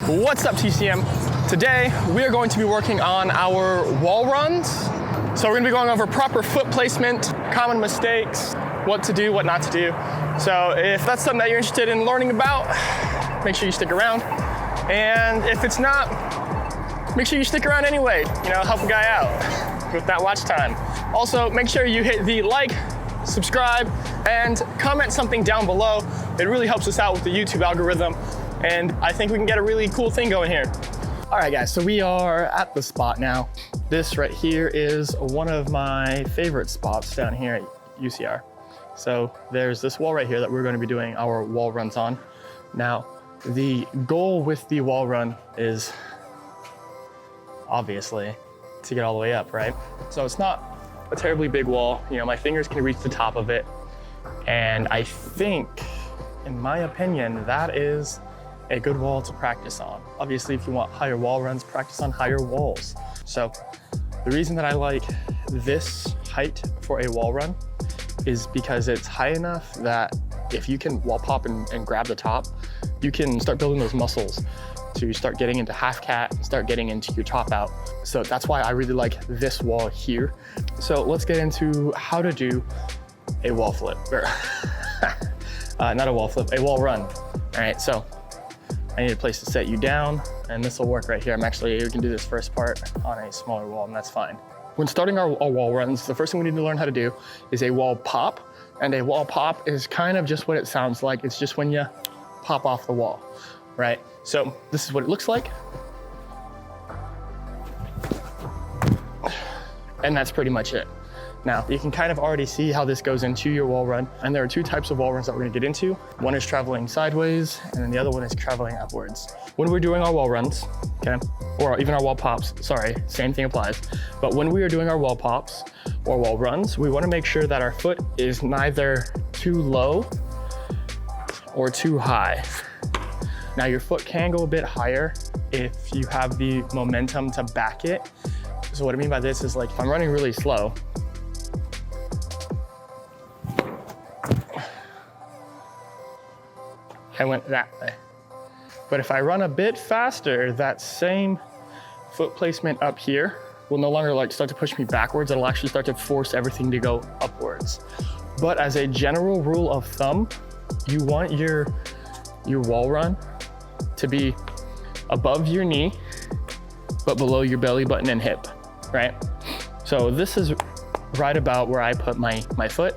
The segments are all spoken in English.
What's up, TCM? Today, we are going to be working on our wall runs. So we're gonna be going over proper foot placement, common mistakes, what to do, what not to do. So if that's something that you're interested in learning about, make sure you stick around. And if it's not, make sure you stick around anyway, help a guy out with that watch time. Also, make sure you hit the like, subscribe, and comment something down below. It really helps us out with the YouTube algorithm, and I think we can get a really cool thing going here. All right, guys, so we are at the spot now. This right here is one of my favorite spots down here at UCR. So there's this wall right here that we're going to be doing our wall runs on. Now, the goal with the wall run is obviously to get all the way up, right? So it's not a terribly big wall. My fingers can reach the top of it. And I think, in my opinion, that is a good wall to practice on. Obviously, if you want higher wall runs, practice on higher walls. So the reason that I like this height for a wall run is because it's high enough that if you can wall pop and grab the top, you can start building those muscles to start getting into half cat and start getting into your top out. So that's why I really like this wall here. So let's get into how to do a wall flip, or not a wall flip, a wall run. All right, so I need a place to set you down, and this will work right here. We can do this first part on a smaller wall, and that's fine. When starting our wall runs, the first thing we need to learn how to do is a wall pop. And a wall pop is kind of just what it sounds like. It's just when you pop off the wall, right? So this is what it looks like. And that's pretty much it. Now, you can kind of already see how this goes into your wall run. And there are two types of wall runs that we're gonna get into. One is traveling sideways, and then the other one is traveling upwards. When we're doing our wall runs, okay, or even our wall pops, sorry, same thing applies. But when we are doing our wall pops or wall runs, we wanna make sure that our foot is neither too low or too high. Now, your foot can go a bit higher if you have the momentum to back it. So what I mean by this is, like, if I'm running really slow, I went that way. But if I run a bit faster, that same foot placement up here will no longer start to push me backwards. It'll actually start to force everything to go upwards. But as a general rule of thumb, you want your wall run to be above your knee, but below your belly button and hip, right? So this is right about where I put my foot.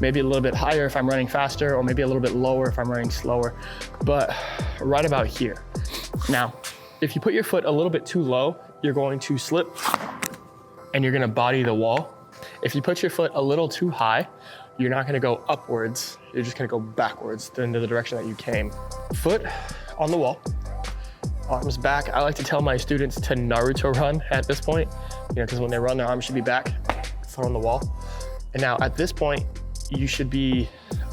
Maybe a little bit higher if I'm running faster, or maybe a little bit lower if I'm running slower, but right about here. Now, if you put your foot a little bit too low, you're going to slip and you're gonna body the wall. If you put your foot a little too high, you're not gonna go upwards, you're just gonna go backwards into the direction that you came. Foot on the wall, arms back. I like to tell my students to Naruto run at this point, because when they run, their arms should be back, foot on the wall. And now at this point, you should be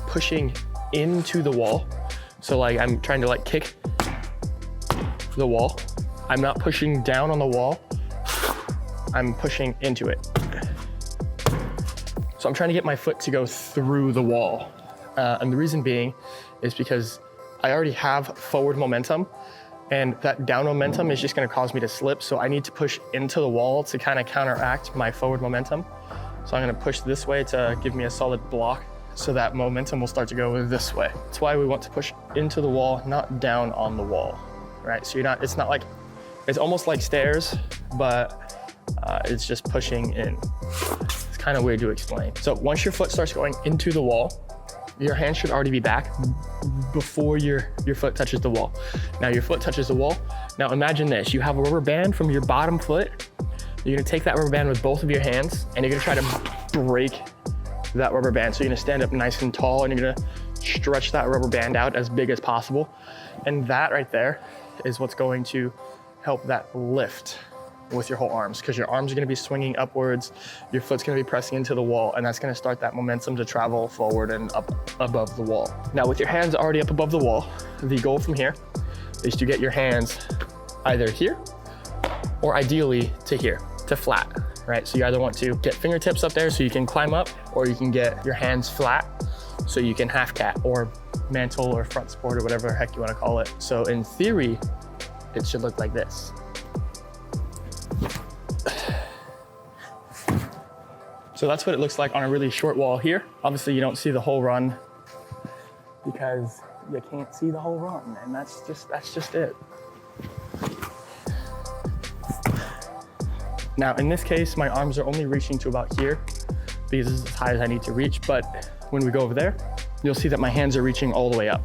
pushing into the wall. So I'm trying to kick the wall. I'm not pushing down on the wall. I'm pushing into it. So I'm trying to get my foot to go through the wall. And the reason being is because I already have forward momentum, and that down momentum is just gonna cause me to slip. So I need to push into the wall to kind of counteract my forward momentum. So I'm gonna push this way to give me a solid block, so that momentum will start to go this way. That's why we want to push into the wall, not down on the wall, right? So it's almost like stairs, but it's just pushing in. It's kind of weird to explain. So once your foot starts going into the wall, your hand should already be back before your foot touches the wall. Now your foot touches the wall. Now imagine this, you have a rubber band from your bottom foot. You're gonna take that rubber band with both of your hands, and you're gonna try to break that rubber band. So you're gonna stand up nice and tall, and you're gonna stretch that rubber band out as big as possible. And that right there is what's going to help that lift with your whole arms, because your arms are gonna be swinging upwards, your foot's gonna be pressing into the wall, and that's gonna start that momentum to travel forward and up above the wall. Now, with your hands already up above the wall, the goal from here is to get your hands either here, or ideally to here, to flat, right? So you either want to get fingertips up there so you can climb up, or you can get your hands flat so you can half cat or mantle or front support or whatever the heck you want to call it. So in theory, it should look like this. So that's what it looks like on a really short wall here. Obviously you don't see the whole run because you can't see the whole run, and that's just it. Now in this case, my arms are only reaching to about here because this is as high as I need to reach, but when we go over there, you'll see that my hands are reaching all the way up.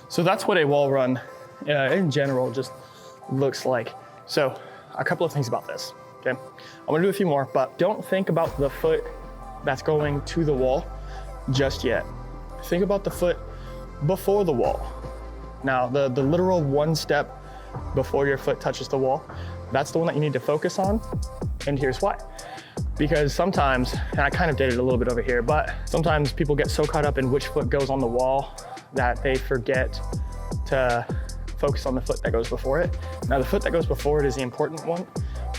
So that's what a wall run in general just looks like. So a couple of things about this, okay? I'm gonna do a few more, but don't think about the foot that's going to the wall just yet. Think about the foot before the wall. Now, the literal one step before your foot touches the wall, that's the one that you need to focus on, and here's why. Because sometimes, and I kind of did it a little bit over here, but sometimes people get so caught up in which foot goes on the wall that they forget to focus on the foot that goes before it. Now, the foot that goes before it is the important one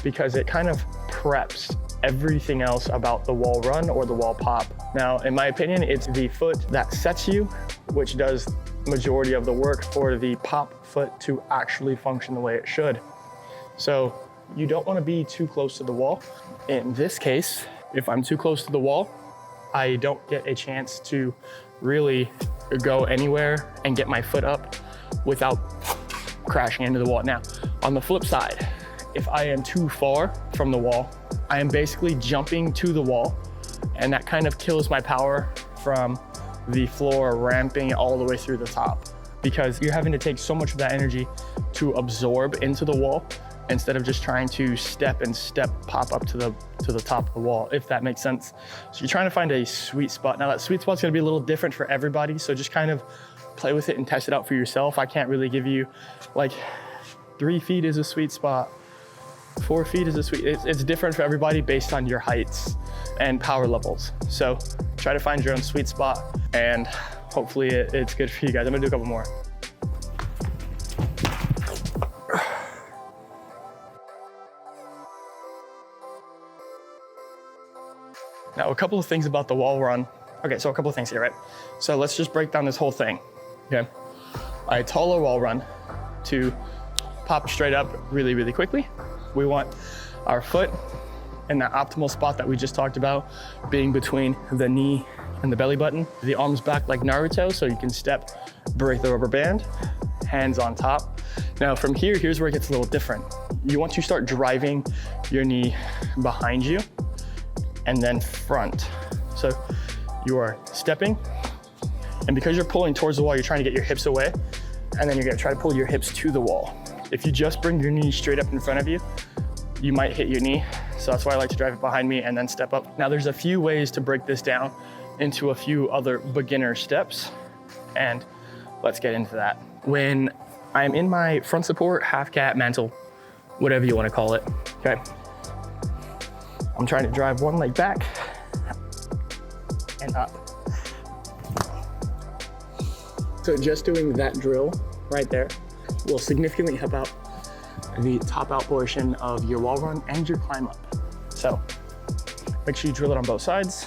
because it kind of preps everything else about the wall run or the wall pop. Now, in my opinion, it's the foot that sets you, which does majority of the work for the pop foot to actually function the way it should. So you don't want to be too close to the wall. In this case, if I'm too close to the wall, I don't get a chance to really go anywhere and get my foot up without crashing into the wall. Now, on the flip side, if I am too far from the wall, I am basically jumping to the wall, and that kind of kills my power from the floor ramping all the way through the top, because you're having to take so much of that energy to absorb into the wall instead of just trying to step pop up to the top of the wall, if that makes sense. So you're trying to find a sweet spot. Now that sweet spot's gonna be a little different for everybody, so just kind of play with it and test it out for yourself. I can't really give you like 3 feet is a sweet spot, 4 feet is a sweet, it's different for everybody based on your heights and power levels. So try to find your own sweet spot, and hopefully it's good for you guys. I'm gonna do a couple more. Now, a couple of things about the wall run. Okay, so a couple of things here, right? So let's just break down this whole thing, okay? A taller wall run to pop straight up really, really quickly. We want our foot in that optimal spot that we just talked about, being between the knee and the belly button. The arms back like Naruto, so you can step, break the rubber band, hands on top. Now from here, here's where it gets a little different. You want to start driving your knee behind you and then front. So you are stepping, and because you're pulling towards the wall, you're trying to get your hips away, and then you're gonna try to pull your hips to the wall. If you just bring your knee straight up in front of you, you might hit your knee. So that's why I like to drive it behind me and then step up. Now there's a few ways to break this down into a few other beginner steps, and let's get into that. When I'm in my front support, half cat, mantle, whatever you wanna call it, okay? I'm trying to drive one leg back and up. So just doing that drill right there will significantly help out the top out portion of your wall run and your climb up. So make sure you drill it on both sides.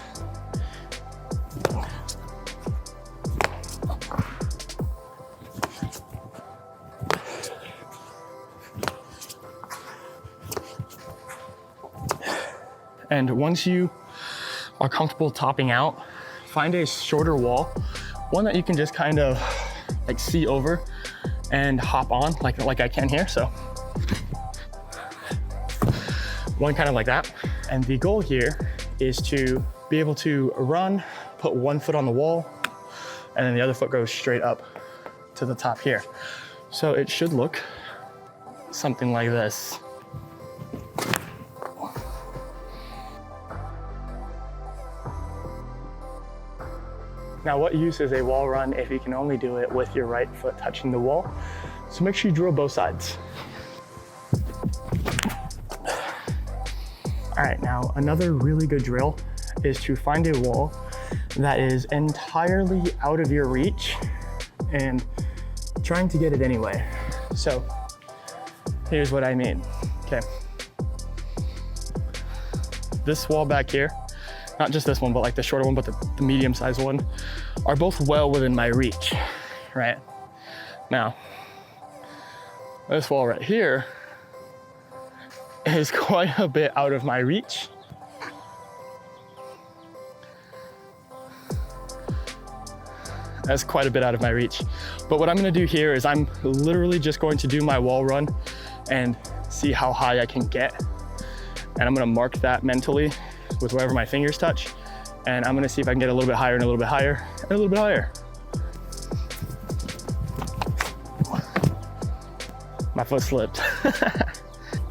And once you are comfortable topping out, find a shorter wall, one that you can just kind of like see over and hop on like I can here. So one kind of like that. And the goal here is to be able to run, put one foot on the wall, and then the other foot goes straight up to the top here. So it should look something like this. Now, what use is a wall run if you can only do it with your right foot touching the wall? So make sure you drill both sides. All right, now another really good drill is to find a wall that is entirely out of your reach and trying to get it anyway. So here's what I mean, okay. This wall back here not just this one, but like the shorter one, but the medium-sized one, are both well within my reach, right? Now, this wall right here is quite a bit out of my reach. That's quite a bit out of my reach. But what I'm gonna do here is I'm literally just going to do my wall run and see how high I can get. And I'm gonna mark that mentally with wherever my fingers touch. And I'm gonna see if I can get a little bit higher and a little bit higher and a little bit higher. My foot slipped.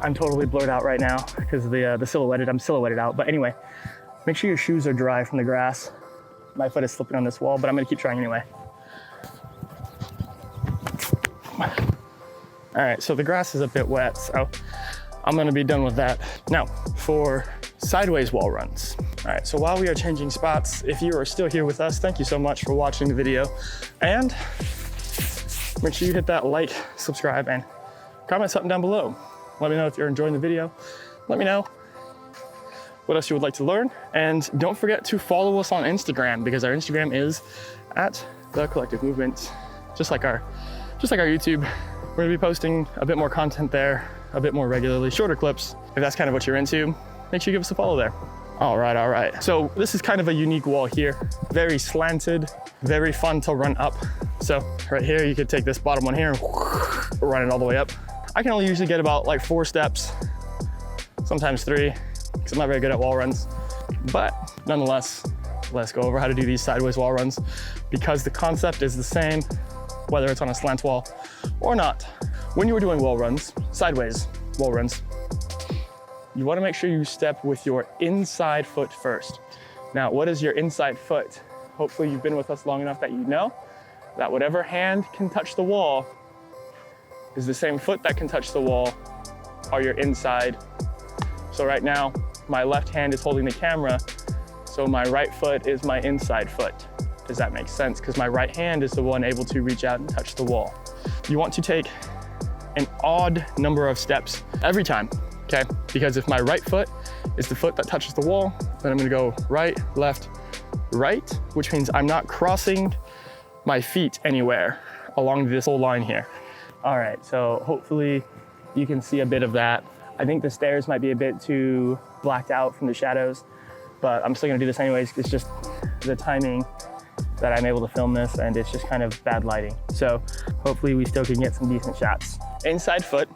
I'm totally blurred out right now because of I'm silhouetted out. But anyway, make sure your shoes are dry from the grass. My foot is slipping on this wall, but I'm gonna keep trying anyway. All right, so the grass is a bit wet, so I'm gonna be done with that. Now, for sideways wall runs. All right, so while we are changing spots, if you are still here with us, thank you so much for watching the video. And make sure you hit that like, subscribe, and comment something down below. Let me know if you're enjoying the video. Let me know what else you would like to learn. And don't forget to follow us on Instagram, because our Instagram is at The Collective Movement, just like our YouTube. We're gonna be posting a bit more content there, a bit more regularly, shorter clips. If that's kind of what you're into, make sure you give us a follow there. All right. So this is kind of a unique wall here. Very slanted, very fun to run up. So right here, you could take this bottom one here and run it all the way up. I can only usually get about like 4 steps, sometimes 3, because I'm not very good at wall runs. But nonetheless, let's go over how to do these sideways wall runs, because the concept is the same, whether it's on a slant wall or not. When you are doing wall runs, sideways wall runs, you wanna make sure you step with your inside foot first. Now, what is your inside foot? Hopefully you've been with us long enough that you know that whatever hand can touch the wall is the same foot that can touch the wall, are your inside. So right now, my left hand is holding the camera, so my right foot is my inside foot. Does that make sense? Because my right hand is the one able to reach out and touch the wall. You want to take an odd number of steps every time, okay? Because if my right foot is the foot that touches the wall, then I'm gonna go right, left, right, which means I'm not crossing my feet anywhere along this whole line here. All right, so hopefully you can see a bit of that. I think the stairs might be a bit too blacked out from the shadows, but I'm still gonna do this anyways. It's just the timing that I'm able to film this, and it's just kind of bad lighting. So hopefully we still can get some decent shots. Inside foot,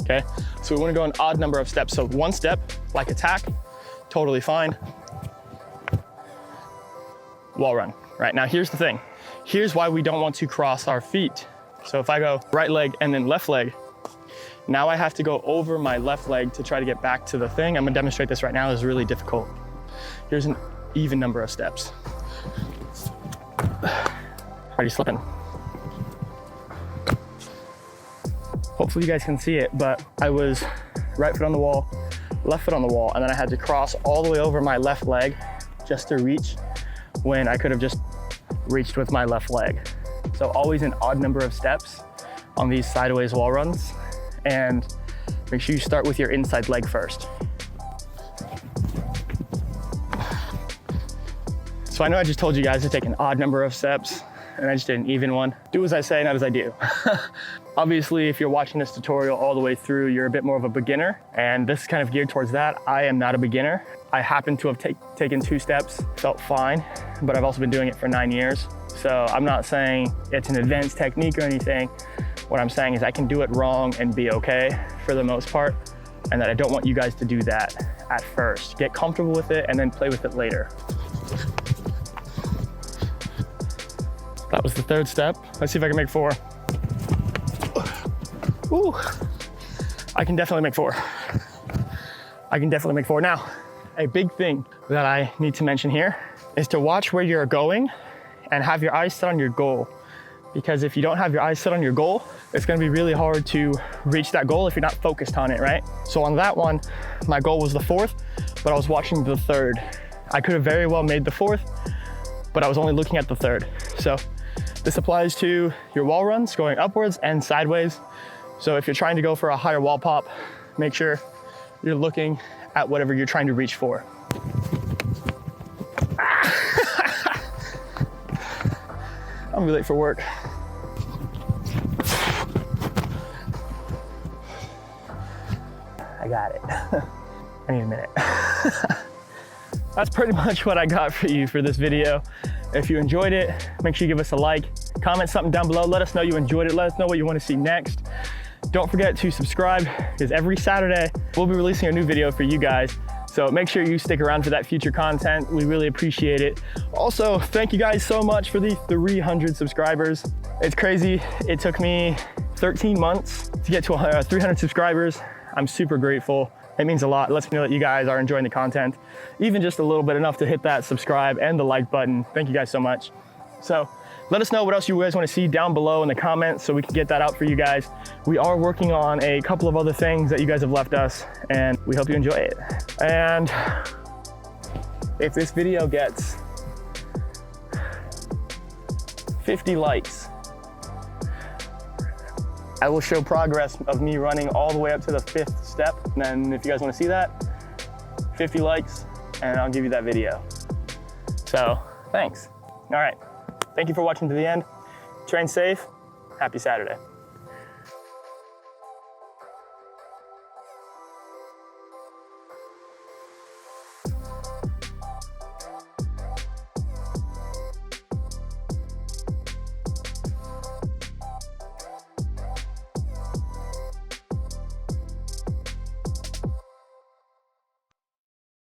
okay? So we wanna go an odd number of steps. So 1 step, like a tack, totally fine. Wall run, right? Now here's the thing. Here's why we don't want to cross our feet. So if I go right leg and then left leg, now I have to go over my left leg to try to get back to the thing. I'm gonna demonstrate this right now. It's really difficult. Here's an even number of steps. Already slipping. Hopefully you guys can see it, but I was right foot on the wall, left foot on the wall, and then I had to cross all the way over my left leg just to reach, when I could have just reached with my left leg. So always an odd number of steps on these sideways wall runs, and make sure you start with your inside leg first. So I know I just told you guys to take an odd number of steps, and I just did an even one. Do as I say, not as I do. Obviously, if you're watching this tutorial all the way through, you're a bit more of a beginner, and this is kind of geared towards that. I am not a beginner. I happen to have taken 2 steps, felt fine, but I've also been doing it for 9 years. So I'm not saying it's an advanced technique or anything. What I'm saying is I can do it wrong and be okay for the most part, and that I don't want you guys to do that at first. Get comfortable with it and then play with it later. That was the 3rd step. Let's see if I can make 4. Ooh, I can definitely make 4. I can definitely make 4. Now, a big thing that I need to mention here is to watch where you're going and have your eyes set on your goal. Because if you don't have your eyes set on your goal, it's gonna be really hard to reach that goal if you're not focused on it, right? So on that one, my goal was the 4th, but I was watching the 3rd. I could have very well made the 4th, but I was only looking at the 3rd. So this applies to your wall runs going upwards and sideways. So if you're trying to go for a higher wall pop, make sure you're looking at whatever you're trying to reach for. I'm gonna be late for work. I got it. I need a minute. That's pretty much what I got for you for this video. If you enjoyed it, make sure you give us a like, comment something down below, let us know you enjoyed it, let us know what you want to see next. Don't forget to subscribe, because every Saturday we'll be releasing a new video for you guys. So make sure you stick around for that future content. We really appreciate it. Also, thank you guys so much for the 300 subscribers. It's crazy. It took me 13 months to get to 300 subscribers. I'm super grateful. It means a lot. It lets me know that you guys are enjoying the content, even just a little bit, enough to hit that subscribe and the like button. Thank you guys so much. So let us know what else you guys want to see down below in the comments so we can get that out for you guys. We are working on a couple of other things that you guys have left us, and we hope you enjoy it. And if this video gets 50 likes, I will show progress of me running all the way up to the 5th step. And then if you guys want to see that, 50 likes, and I'll give you that video. So thanks. All right. Thank you for watching to the end. Train safe. Happy Saturday.